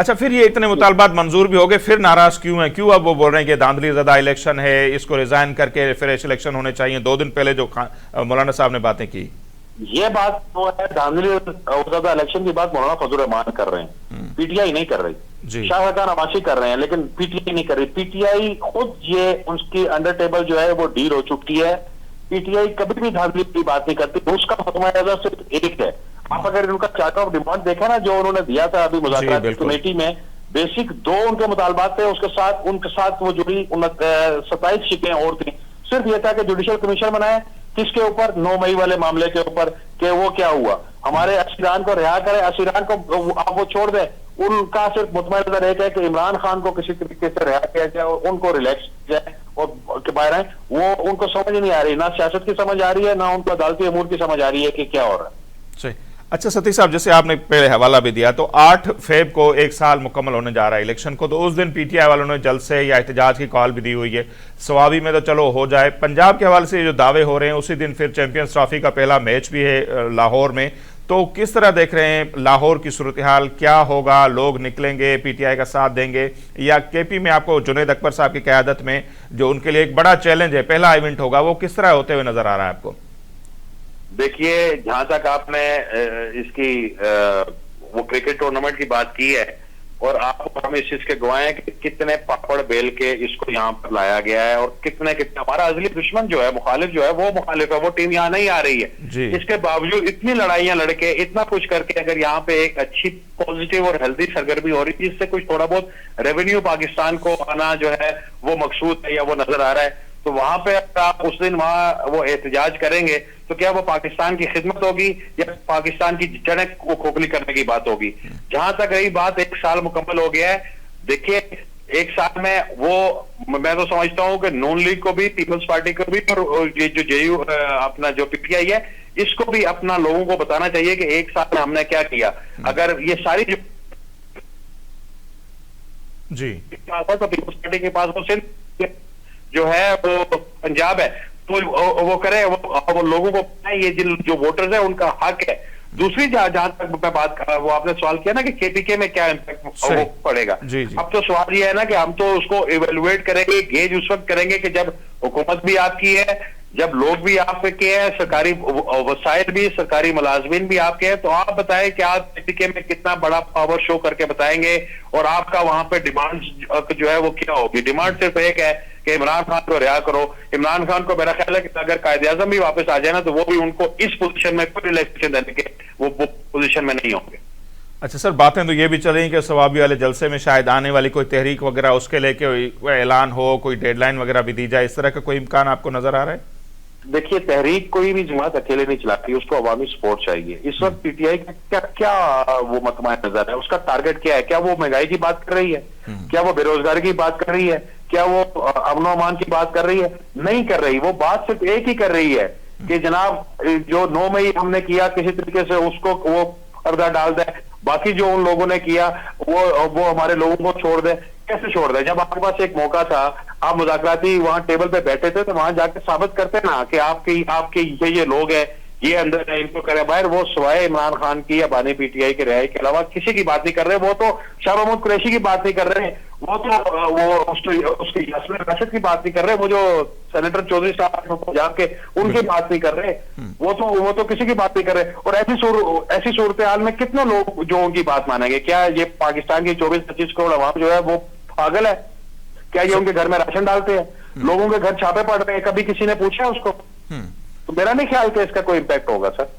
अच्छा, फिर ये इतने मुतालबात मंजूर भी हो गए, फिर नाराज क्यों है? क्यों अब वो बोल रहे हैं कि धांधली ज़दा इलेक्शन है, इसको रिजाइन करके फ्रेश इलेक्शन होने चाहिए? 2 दिन पहले जो मौलाना साहब ने बातें की, ये बात जो है धांधली ज़दा इलेक्शन की बात मौलाना फजल रहमान कर रहे हैं, पीटीआई नहीं कर रही। शाह खान अब्बासी कर रहे हैं, लेकिन पीटीआई नहीं कर रही। पीटीआई खुद ये उसकी अंडर टेबल जो है वो डील हो चुकी है। पीटीआई कभी भी धांधली की बात नहीं करती, उसका फतवा सिर्फ एक है। आप अगर उनका चार्ट ऑफ डिमांड देखा ना, जो उन्होंने दिया था अभी मुज़ाकरात कमेटी में, बेसिक 2 उनके मुतालबात थे। उनके साथ वो जुड़ी 27 शिकें और थी। सिर्फ ये था कि जुडिशियल कमीशन बनाए, किसके ऊपर? 9 मई वाले मामले के ऊपर, कि वो क्या हुआ, हमारे असीरान को रिहा करें, असीरान को आप वो छोड़ दें। उनका सिर्फ मुतमईन नजर एक है कि इमरान खान को किसी तरीके से रिहा किया जाए और उनको रिलैक्स किया जाए और के बाहर आए। वो उनको समझ ही नहीं आ रही, ना सियासत की समझ आ रही है, ना उनको अदालती अमूर की समझ आ रही है कि क्या हो रहा है। सही। अच्छा सतीश साहब, जैसे आपने पहले हवाला भी दिया, तो 8 फेब को 1 साल मुकम्मल होने जा रहा है इलेक्शन को, तो उस दिन पीटीआई वालों ने जलसे या एहतजाज की कॉल भी दी हुई है। सवाबी में तो चलो हो जाए, पंजाब के हवाले से जो दावे हो रहे हैं, उसी दिन फिर चैंपियंस ट्रॉफी का पहला मैच भी है लाहौर में, तो किस तरह देख रहे हैं लाहौर की सूरत हाल? क्या होगा? लोग निकलेंगे, पीटीआई का साथ देंगे, या केपी में आपको जुनैद अकबर साहब की क़यादत में जो उनके लिए एक बड़ा चैलेंज है, पहला इवेंट होगा, वो किस तरह होते हुए नजर आ रहा है आपको? देखिए, जहां तक आपने इसकी वो क्रिकेट टूर्नामेंट की बात की है, और आप हम इस चीज के गवाह हैं कि कितने पापड़ बेल के इसको यहाँ पर लाया गया है, और कितने हमारा अजली दुश्मन जो है, मुखालिफ जो है, वो मुखालिफ है, वो टीम यहाँ नहीं आ रही है। इसके बावजूद इतनी लड़ाइयां लड़के, इतना कुछ करके अगर यहाँ पे एक अच्छी पॉजिटिव और हेल्दी सरगर्मी हो रही है, जिससे कुछ थोड़ा बहुत रेवेन्यू पाकिस्तान को आना जो है वो मकसूद है या वो नजर आ रहा है, तो वहां पे अगर आप उस दिन वहां वो एहतजाज करेंगे, तो क्या वो पाकिस्तान की खिदमत होगी या पाकिस्तान की जड़ें को खोखली करने की बात होगी? जहां तक रही बात 1 साल मुकम्मल हो गया है, देखिए 1 साल में वो मैं तो समझता हूं कि नून लीग को भी, पीपल्स पार्टी को भी, और ये जो जेयू अपना जो पीटीआई है, इसको भी अपना लोगों को बताना चाहिए कि 1 साल में हमने क्या किया। अगर ये सारी जो तो पीपल्स पार्टी के पास वो सिर्फ जो है वो पंजाब है, तो वो करे, वो लोगों को ये जो वोटर्स है उनका हक है। दूसरी जहां तक मैं बात, वो आपने सवाल किया ना कि केपीके में क्या इम्पैक्ट वो पड़ेगा। अब तो सवाल ये है ना कि हम तो उसको इवेलुएट करेंगे, गेज उस वक्त करेंगे कि जब हुकूमत भी आपकी है, जब लोग भी आपके हैं, सरकारी वसाइल भी, सरकारी मुलाजमीन भी आपके हैं, तो आप बताएं कि आप केपीके में कितना बड़ा पावर शो करके बताएंगे, और आपका वहां पे डिमांड जो है वो क्या होगी? डिमांड सिर्फ एक है कि इमरान खान को रिहा करो। इमरान खान को मेरा ख्याल है कि अगर कायदे आजम भी वापस आ जाए ना, तो वो भी उनको इस पोजीशन में कोई रिलैक्सेशन देने के वो पोजीशन में नहीं होंगे। अच्छा सर, बातें तो ये भी चल रही कि सवाबी वाले जलसे में शायद आने वाली कोई तहरीक वगैरह उसके लेके ऐलान हो, कोई डेडलाइन वगैरह भी दी जाए, इस तरह का कोई इम्कान आपको नजर आ रहा है? देखिए, तहरीक कोई भी जमात अकेले नहीं चलाती, उसको अवामी सपोर्ट चाहिए। इस वक्त पीटीआई का क्या वो मतमा नजर है, उसका टारगेट क्या है? क्या वो महंगाई की बात कर रही है? क्या वो बेरोजगारी की बात कर रही है? क्या वो अमन अमान की बात कर रही है? नहीं कर रही। वो बात सिर्फ एक ही कर रही है कि जनाब जो 9 मई हमने किया, किसी तरीके से उसको वो पर्दा डाल दे, बाकी जो उन लोगों ने किया वो हमारे लोगों को छोड़ दे। कैसे छोड़ दे? जब आपके पास एक मौका था, आप मुज़ाकराती वहां टेबल पे बैठे थे, तो वहां जाके साबित करते ना कि आपके ये लोग हैं, ये अंदर है, इनको करे बाहर। वो सिवाय इमरान खान की या बानी पीटीआई के रिहाई के अलावा किसी की बात नहीं कर रहे। वो तो शाह महमूद कुरैशी की बात नहीं कर रहे, वो तो उसकी यास्मीन राशिद की बात नहीं कर रहे, वो जो सेनेटर चौधरी साहब पंजाब के, उनकी बात नहीं कर रहे। वो तो किसी की बात नहीं कर रहे। और ऐसी सूरत हाल में कितने लोग जो उनकी बात मानेंगे? क्या ये पाकिस्तान की 24-25 करोड़ अवाम जो है वो पागल है? क्या ये उनके घर में राशन डालते हैं? लोगों के घर छापे पड़ रहे हैं, कभी किसी ने पूछा उसको? तो मेरा नहीं ख्याल कि इसका कोई इम्पैक्ट होगा सर।